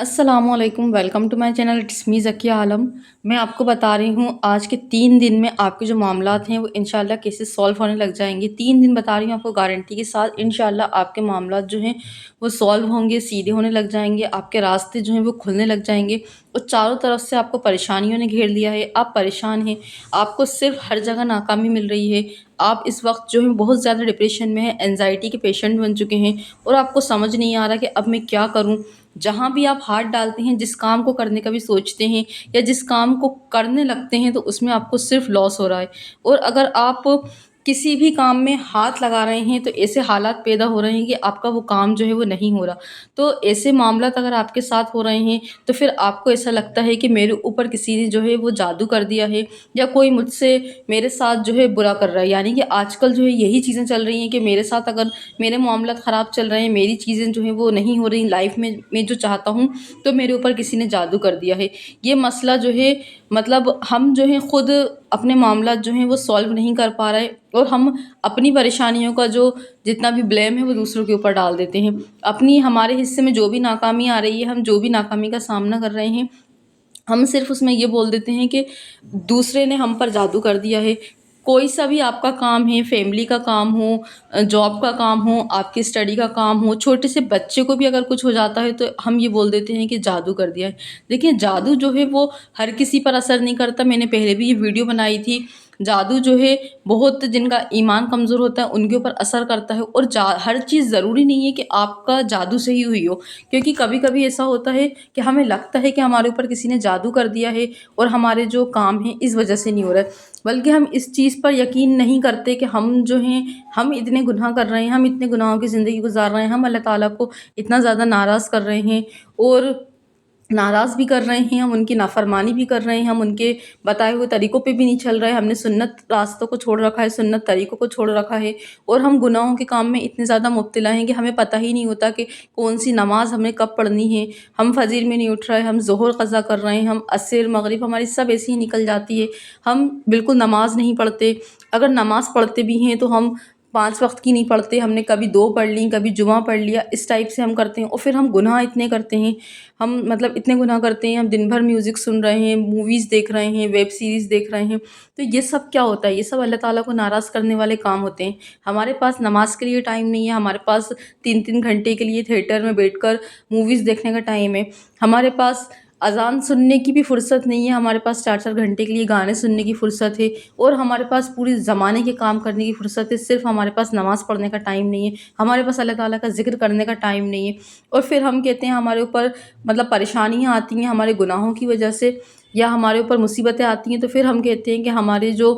السلام علیکم، welcome to my channel, it's me Zakia Alam. میں آپ کو بتا رہی ہوں آج کے 3 دن میں آپ کے جو معاملات ہیں وہ انشاءاللہ کیسز سالو ہونے لگ جائیں گے۔ 3 دن بتا رہی ہوں آپ کو گارنٹی کے ساتھ، انشاءاللہ آپ کے معاملات جو ہیں وہ سالو ہوں گے، سیدھے ہونے لگ جائیں گے، آپ کے راستے جو ہیں وہ کھلنے لگ جائیں گے۔ اور چاروں طرف سے آپ کو پریشانیوں نے گھیر لیا ہے، آپ پریشان ہیں، آپ کو صرف ہر جگہ ناکامی مل رہی ہے، آپ اس وقت جو ہے بہت زیادہ ڈپریشن میں ہیں، اینزائٹی کے پیشنٹ بن چکے ہیں اور آپ کو سمجھ نہیں آ رہا کہ اب میں کیا کروں۔ جہاں بھی آپ ہاتھ ڈالتے ہیں، جس کام کو کرنے کا بھی سوچتے ہیں یا جس کام کو کرنے لگتے ہیں تو اس میں آپ کو صرف لاس ہو رہا ہے۔ اور اگر آپ کسی بھی کام میں ہاتھ لگا رہے ہیں تو ایسے حالات پیدا ہو رہے ہیں کہ آپ کا وہ کام جو ہے وہ نہیں ہو رہا۔ تو ایسے معاملات اگر آپ کے ساتھ ہو رہے ہیں تو پھر آپ کو ایسا لگتا ہے کہ میرے اوپر کسی نے جو ہے وہ جادو کر دیا ہے یا کوئی مجھ سے میرے ساتھ جو ہے برا کر رہا ہے۔ یعنی کہ آج کل جو ہے یہی چیزیں چل رہی ہیں کہ میرے ساتھ اگر میرے معاملات خراب چل رہے ہیں، میری چیزیں جو ہیں وہ نہیں ہو رہی لائف میں جو چاہتا ہوں، تو میرے اوپر کسی نے جادو کر دیا ہے۔ یہ مسئلہ جو ہے مطلب ہم جو ہیں خود اپنے معاملات جو ہیں وہ سالو نہیں کر پا رہے اور ہم اپنی پریشانیوں کا جو جتنا بھی بلیم ہے وہ دوسروں کے اوپر ڈال دیتے ہیں۔ اپنی ہمارے حصے میں جو بھی ناکامی آ رہی ہے، ہم جو بھی ناکامی کا سامنا کر رہے ہیں، ہم صرف اس میں یہ بول دیتے ہیں کہ دوسرے نے ہم پر جادو کر دیا ہے۔ کوئی سا بھی آپ کا کام ہے، فیملی کا کام ہو، جاب کا کام ہو، آپ کی اسٹڈی کا کام ہو، چھوٹے سے بچے کو بھی اگر کچھ ہو جاتا ہے تو ہم یہ بول دیتے ہیں کہ جادو کر دیا ہے۔ دیکھیں جادو جو ہے وہ ہر کسی پر اثر نہیں کرتا، میں نے پہلے بھی یہ ویڈیو بنائی تھی۔ جادو جو ہے بہت جن کا ایمان کمزور ہوتا ہے ان کے اوپر اثر کرتا ہے، اور ہر چیز ضروری نہیں ہے کہ آپ کا جادو سے ہی ہوئی ہو، کیونکہ کبھی کبھی ایسا ہوتا ہے کہ ہمیں لگتا ہے کہ ہمارے اوپر کسی نے جادو کر دیا ہے اور ہمارے جو کام ہیں اس وجہ سے نہیں ہو رہا ہے، بلکہ ہم اس چیز پر یقین نہیں کرتے کہ ہم جو ہیں ہم اتنے گناہ کر رہے ہیں، ہم اتنے گناہوں کی زندگی گزار رہے ہیں، ہم اللہ تعالیٰ کو اتنا زیادہ ناراض کر رہے ہیں اور ناراض بھی کر رہے ہیں، ہم ان کی نافرمانی بھی کر رہے ہیں، ہم ان کے بتائے ہوئے طریقوں پہ بھی نہیں چل رہے، ہم نے سنت راستوں کو چھوڑ رکھا ہے، سنت طریقوں کو چھوڑ رکھا ہے، اور ہم گناہوں کے کام میں اتنے زیادہ مبتلا ہیں کہ ہمیں پتہ ہی نہیں ہوتا کہ کون سی نماز ہمیں کب پڑھنی ہے۔ ہم فجر میں نہیں اٹھ رہے، ہم ظہر قضا کر رہے ہیں، ہم عصر مغرب ہماری سب ایسی ہی نکل جاتی ہے، ہم بالکل نماز نہیں پڑھتے۔ اگر نماز پڑھتے بھی ہیں تو ہم 5 وقت کی نہیں پڑھتے، ہم نے کبھی 2 پڑھ لیں، کبھی جمعہ پڑھ لیا، اس ٹائپ سے ہم کرتے ہیں، اور پھر ہم گناہ اتنے کرتے ہیں، ہم مطلب اتنے گناہ کرتے ہیں، ہم دن بھر میوزک سن رہے ہیں، موویز دیکھ رہے ہیں، ویب سیریز دیکھ رہے ہیں۔ تو یہ سب کیا ہوتا ہے؟ یہ سب اللہ تعالیٰ کو ناراض کرنے والے کام ہوتے ہیں۔ ہمارے پاس نماز کے لیے ٹائم نہیں ہے، ہمارے پاس 3 3 گھنٹے کے لیے تھیٹر میں بیٹھ کر موویز دیکھنے کا ٹائم ہے، ہمارے پاس اذان سننے کی بھی فرصت نہیں ہے، ہمارے پاس 4 4 گھنٹے کے لیے گانے سننے کی فرصت ہے، اور ہمارے پاس پوری زمانے کے کام کرنے کی فرصت ہے، صرف ہمارے پاس نماز پڑھنے کا ٹائم نہیں ہے، ہمارے پاس اللہ تعالیٰ کا ذکر کرنے کا ٹائم نہیں ہے۔ اور پھر ہم کہتے ہیں ہمارے اوپر مطلب پریشانیاں آتی ہیں ہمارے گناہوں کی وجہ سے، یا ہمارے اوپر مصیبتیں آتی ہیں، تو پھر ہم کہتے ہیں کہ ہمارے جو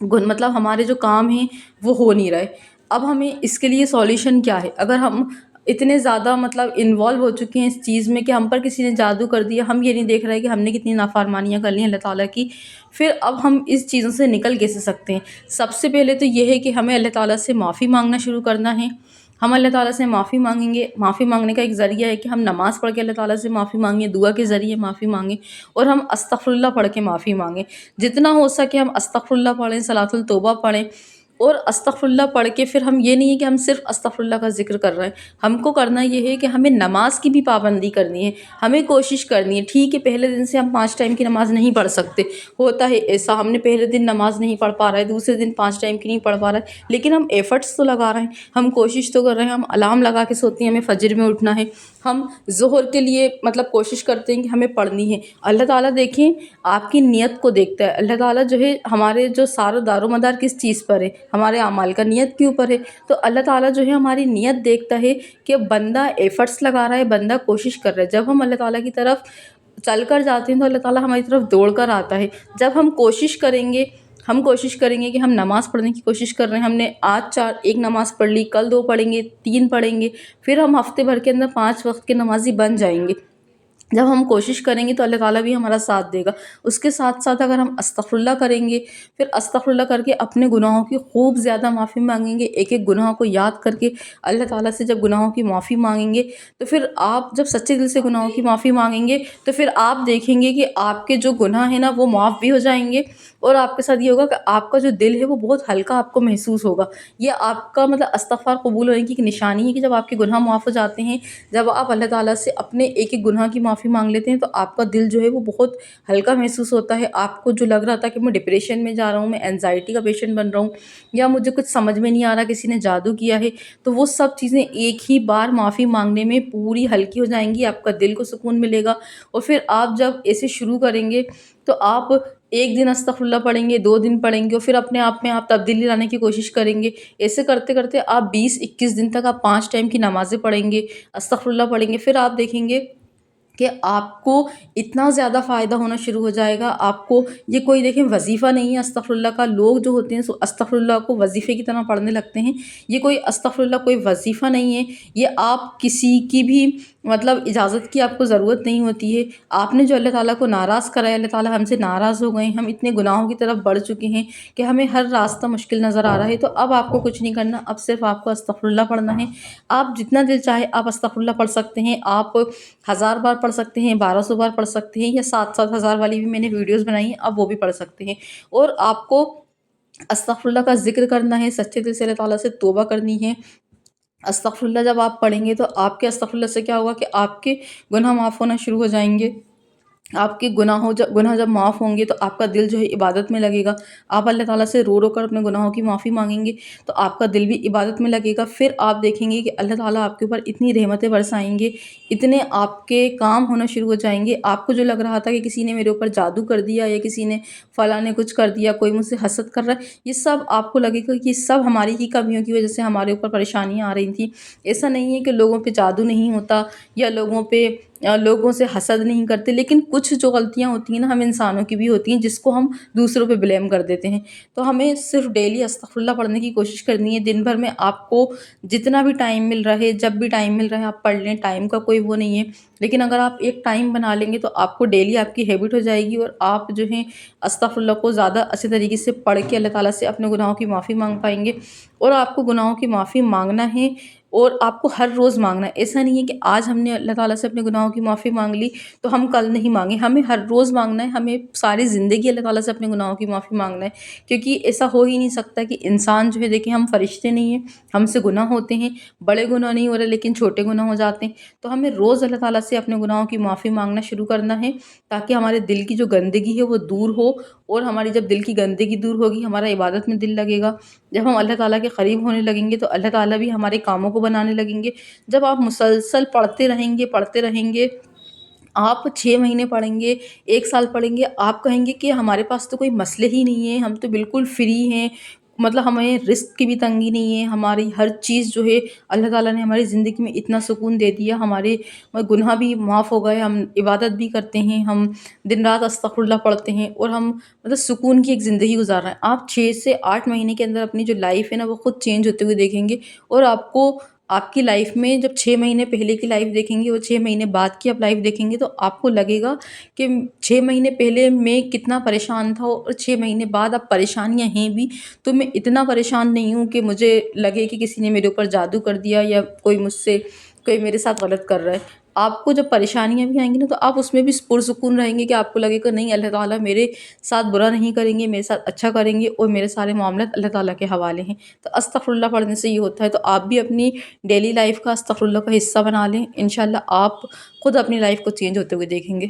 مطلب ہمارے جو کام ہیں وہ ہو نہیں رہے۔ اب ہمیں اس کے لیے سولیوشن کیا ہے؟ اگر ہم اتنے زیادہ مطلب انوالو ہو چکے ہیں اس چیز میں کہ ہم پر کسی نے جادو کر دیا، ہم یہ نہیں دیکھ رہے کہ ہم نے کتنی نافرمانیاں کر لی ہیں اللہ تعالیٰ کی، پھر اب ہم اس چیزوں سے نکل کیسے سکتے ہیں؟ سب سے پہلے تو یہ ہے کہ ہمیں اللہ تعالیٰ سے معافی مانگنا شروع کرنا ہے۔ ہم اللہ تعالیٰ سے معافی مانگیں گے، معافی مانگنے کا ایک ذریعہ ہے کہ ہم نماز پڑھ کے اللہ تعالیٰ سے معافی مانگیں، دعا کے ذریعے معافی مانگیں، اور ہم استغفر اللہ پڑھ کے معافی مانگیں۔ جتنا ہو سکے ہم استغفر اللہ پڑھیں، صلاۃ التوبہ پڑھیں، اور استغفر اللہ پڑھ کے پھر ہم یہ نہیں ہے کہ ہم صرف استغفر اللہ کا ذکر کر رہے ہیں، ہم کو کرنا یہ ہے کہ ہمیں نماز کی بھی پابندی کرنی ہے، ہمیں کوشش کرنی ہے۔ ٹھیک ہے پہلے دن سے ہم 5 ٹائم کی نماز نہیں پڑھ سکتے، ہوتا ہے ایسا، ہم نے پہلے دن نماز نہیں پڑھ پا رہے، دوسرے دن 5 ٹائم کی نہیں پڑھ پا رہے، لیکن ہم ایفرٹس تو لگا رہے ہیں، ہم کوشش تو کر رہے ہیں، ہم الارم لگا کے سوتے ہیں ہمیں فجر میں اٹھنا ہے، ہم ظہر کے لیے مطلب کوشش کرتے ہیں کہ ہمیں پڑھنی ہے۔ اللہ تعالیٰ دیکھیں آپ کی نیت کو دیکھتا ہے، اللہ تعالیٰ جو ہے ہمارے جو سارا دار و مدار کس چیز پر ہے؟ ہمارے اعمال کا نیت کے اوپر ہے، تو اللہ تعالیٰ جو ہے ہماری نیت دیکھتا ہے کہ بندہ ایفرٹس لگا رہا ہے، بندہ کوشش کر رہا ہے۔ جب ہم اللہ تعالیٰ کی طرف چل کر جاتے ہیں تو اللہ تعالیٰ ہماری طرف دوڑ کر آتا ہے۔ جب ہم کوشش کریں گے، ہم کوشش کریں گے کہ ہم نماز پڑھنے کی کوشش کر رہے ہیں، ہم نے آج 1 نماز پڑھ لی، کل 2 پڑھیں گے، 3 پڑھیں گے، پھر ہم ہفتے بھر کے اندر 5 وقت کے نمازی بن جائیں گے۔ جب ہم کوشش کریں گے تو اللہ تعالیٰ بھی ہمارا ساتھ دے گا۔ اس کے ساتھ ساتھ اگر ہم استغفر کریں گے، پھر استغفر کر کے اپنے گناہوں کی خوب زیادہ معافی مانگیں گے، ایک ایک گناہ کو یاد کر کے اللہ تعالیٰ سے جب گناہوں کی معافی مانگیں گے، تو پھر آپ جب سچے دل سے گناہوں کی معافی مانگیں گے تو پھر آپ دیکھیں گے کہ آپ کے جو گناہ ہیں نا وہ معاف بھی ہو جائیں گے، اور آپ کے ساتھ یہ ہوگا کہ آپ کا جو دل ہے وہ بہت ہلکا آپ کو محسوس ہوگا۔ یہ آپ کا مطلب استغفار قبول ہونے کی ایک نشانی ہے کہ جب آپ کے گناہ معاف ہو جاتے ہیں، جب آپ اللہ تعالیٰ سے اپنے ایک ایک گناہ کی معافی مانگ لیتے ہیں، تو آپ کا دل جو ہے وہ بہت ہلکا محسوس ہوتا ہے۔ آپ کو جو لگ رہا تھا کہ میں ڈپریشن میں جا رہا ہوں، میں اینزائٹی کا پیشنٹ بن رہا ہوں، یا مجھے کچھ سمجھ میں نہیں آ رہا، کسی نے جادو کیا ہے، تو وہ سب چیزیں ایک ہی بار معافی مانگنے میں پوری ہلکی ہو جائیں گی، آپ کا دل کو سکون ملے گا۔ اور پھر آپ جب ایسے شروع کریں گے تو آپ ایک دن استغفر اللہ پڑھیں گے، 2 دن پڑھیں گے، اور پھر اپنے آپ میں آپ تبدیلی لانے کی کوشش کریں گے۔ ایسے کرتے کرتے آپ 20-21 دن تک آپ 5 ٹائم کی نمازیں پڑھیں گے، استغفر اللہ پڑھیں گے، پھر آپ دیکھیں گے کہ آپ کو اتنا زیادہ فائدہ ہونا شروع ہو جائے گا۔ آپ کو یہ کوئی دیکھیں وظیفہ نہیں ہے استغفر اللہ کا، لوگ جو ہوتے ہیں سو استغفر اللہ کو وظیفے کی طرح پڑھنے لگتے ہیں۔ یہ کوئی استغفر اللہ کوئی وظیفہ نہیں ہے، یہ آپ کسی کی بھی مطلب اجازت کی آپ کو ضرورت نہیں ہوتی ہے۔ آپ نے جو اللہ تعالیٰ کو ناراض کرا ہے، اللہ تعالیٰ ہم سے ناراض ہو گئے ہیں، ہم اتنے گناہوں کی طرف بڑھ چکے ہیں کہ ہمیں ہر راستہ مشکل نظر آ رہا ہے، تو اب آپ کو کچھ نہیں کرنا، اب صرف آپ کو استغفر اللہ پڑھنا ہے۔ آپ جتنا دل چاہے آپ استغفر اللہ پڑھ سکتے ہیں، آپ 1000 بار پڑھ سکتے ہیں، 1200 بار پڑھ سکتے ہیں، یا 7,000 والی بھی میں نے ویڈیوز بنائی ہیں، آپ وہ بھی پڑھ سکتے ہیں۔ اور آپ کو استغفر اللہ کا ذکر کرنا ہے، سچے دل سے اللہ تعالیٰ سے توبہ کرنی ہے۔ استغفر اللہ جب آپ پڑھیں گے تو آپ کے استغفر اللہ سے کیا ہوگا کہ آپ کے گناہ معاف ہونا شروع ہو جائیں گے۔ آپ کے گناہ جب معاف ہوں گے تو آپ کا دل جو ہے عبادت میں لگے گا۔ آپ اللہ تعالیٰ سے رو رو کر اپنے گناہوں کی معافی مانگیں گے تو آپ کا دل بھی عبادت میں لگے گا۔ پھر آپ دیکھیں گے کہ اللہ تعالیٰ آپ کے اوپر اتنی رحمتیں برسائیں گے، اتنے آپ کے کام ہونا شروع ہو جائیں گے۔ آپ کو جو لگ رہا تھا کہ کسی نے میرے اوپر جادو کر دیا، یا کسی نے فلاں نے کچھ کر دیا، کوئی مجھ سے حسد کر رہا ہے، یہ سب آپ کو لگے گا کہ یہ سب ہماری ہی کمیوں کی وجہ سے ہمارے اوپر پریشانیاں آ رہی تھیں۔ ایسا نہیں ہے کہ لوگوں پہ جادو نہیں ہوتا، یا لوگوں سے حسد نہیں کرتے، لیکن کچھ جو غلطیاں ہوتی ہیں نا ہم انسانوں کی بھی ہوتی ہیں، جس کو ہم دوسروں پہ بلیم کر دیتے ہیں۔ تو ہمیں صرف ڈیلی استغفر اللہ پڑھنے کی کوشش کرنی ہے۔ دن بھر میں آپ کو جتنا بھی ٹائم مل رہا ہے، جب بھی ٹائم مل رہا ہے آپ پڑھ لیں، ٹائم کا کوئی وہ نہیں ہے، لیکن اگر آپ ایک ٹائم بنا لیں گے تو آپ کو ڈیلی آپ کی ہیبٹ ہو جائے گی، اور آپ جو ہیں استغفر اللہ کو زیادہ اچھے طریقے سے پڑھ کے اللہ تعالیٰ سے اپنے گناہوں کی معافی مانگ پائیں گے۔ اور آپ کو گناہوں کی معافی مانگنا ہے، اور آپ کو ہر روز مانگنا ہے۔ ایسا نہیں ہے کہ آج ہم نے اللہ تعالیٰ سے اپنے گناہوں کی معافی مانگ لی تو ہم کل نہیں مانگیں، ہمیں ہر روز مانگنا ہے، ہمیں ساری زندگی اللہ تعالیٰ سے اپنے گناہوں کی معافی مانگنا ہے۔ کیونکہ ایسا ہو ہی نہیں سکتا کہ انسان جو ہے، دیکھیں ہم فرشتے نہیں ہیں، ہم سے گناہ ہوتے ہیں، بڑے گناہ نہیں ہو رہے لیکن چھوٹے گناہ ہو جاتے ہیں، تو ہمیں روز اللہ تعالیٰ سے اپنے گناہوں کی معافی مانگنا شروع کرنا ہے، تاکہ ہمارے دل کی جو گندگی ہے وہ دور ہو۔ اور ہماری جب دل کی گندگی دور ہوگی، ہمارا عبادت میں دل لگے گا، جب ہم اللہ تعالیٰ کے قریب ہونے لگیں گے تو اللہ تعالیٰ بھی ہمارے کاموں کو بنانے لگیں گے۔ جب آپ مسلسل پڑھتے رہیں گے، آپ 6 مہینے پڑھیں گے، 1 سال پڑھیں گے، آپ کہیں گے کہ ہمارے پاس تو کوئی مسئلے ہی نہیں ہیں، ہم تو بالکل فری ہیں، مطلب ہمیں رزق کی بھی تنگی نہیں ہے، ہماری ہر چیز جو ہے اللہ تعالیٰ نے ہماری زندگی میں اتنا سکون دے دیا، ہمارے گناہ بھی معاف ہو گئے، ہم عبادت بھی کرتے ہیں، ہم دن رات استغفر اللہ پڑھتے ہیں، اور ہم مطلب سکون کی ایک زندگی گزار رہے ہیں۔ آپ 6 سے 8 مہینے کے اندر اپنی جو لائف ہے نا وہ خود چینج ہوتے ہوئے دیکھیں گے، اور آپ کو آپ کی لائف میں جب 6 مہینے پہلے کی لائف دیکھیں گے اور 6 مہینے بعد کی آپ لائف دیکھیں گے تو آپ کو لگے گا کہ 6 مہینے پہلے میں کتنا پریشان تھا، اور 6 مہینے بعد اب پریشانیاں ہیں بھی تو میں اتنا پریشان نہیں ہوں کہ مجھے لگے کہ کسی نے میرے اوپر جادو کر دیا، یا کوئی میرے ساتھ غلط کر رہا ہے۔ آپ کو جب پریشانیاں بھی آئیں گی نا تو آپ اس میں بھی پرسکون رہیں گے، کہ آپ کو لگے کہ نہیں، اللہ تعالیٰ میرے ساتھ برا نہیں کریں گے، میرے ساتھ اچھا کریں گے، اور میرے سارے معاملات اللہ تعالیٰ کے حوالے ہیں۔ تو استغفر اللہ پڑھنے سے یہ ہوتا ہے، تو آپ بھی اپنی ڈیلی لائف کا استغفر اللہ کا حصہ بنا لیں، انشاءاللہ آپ خود اپنی لائف کو چینج ہوتے ہوئے دیکھیں گے۔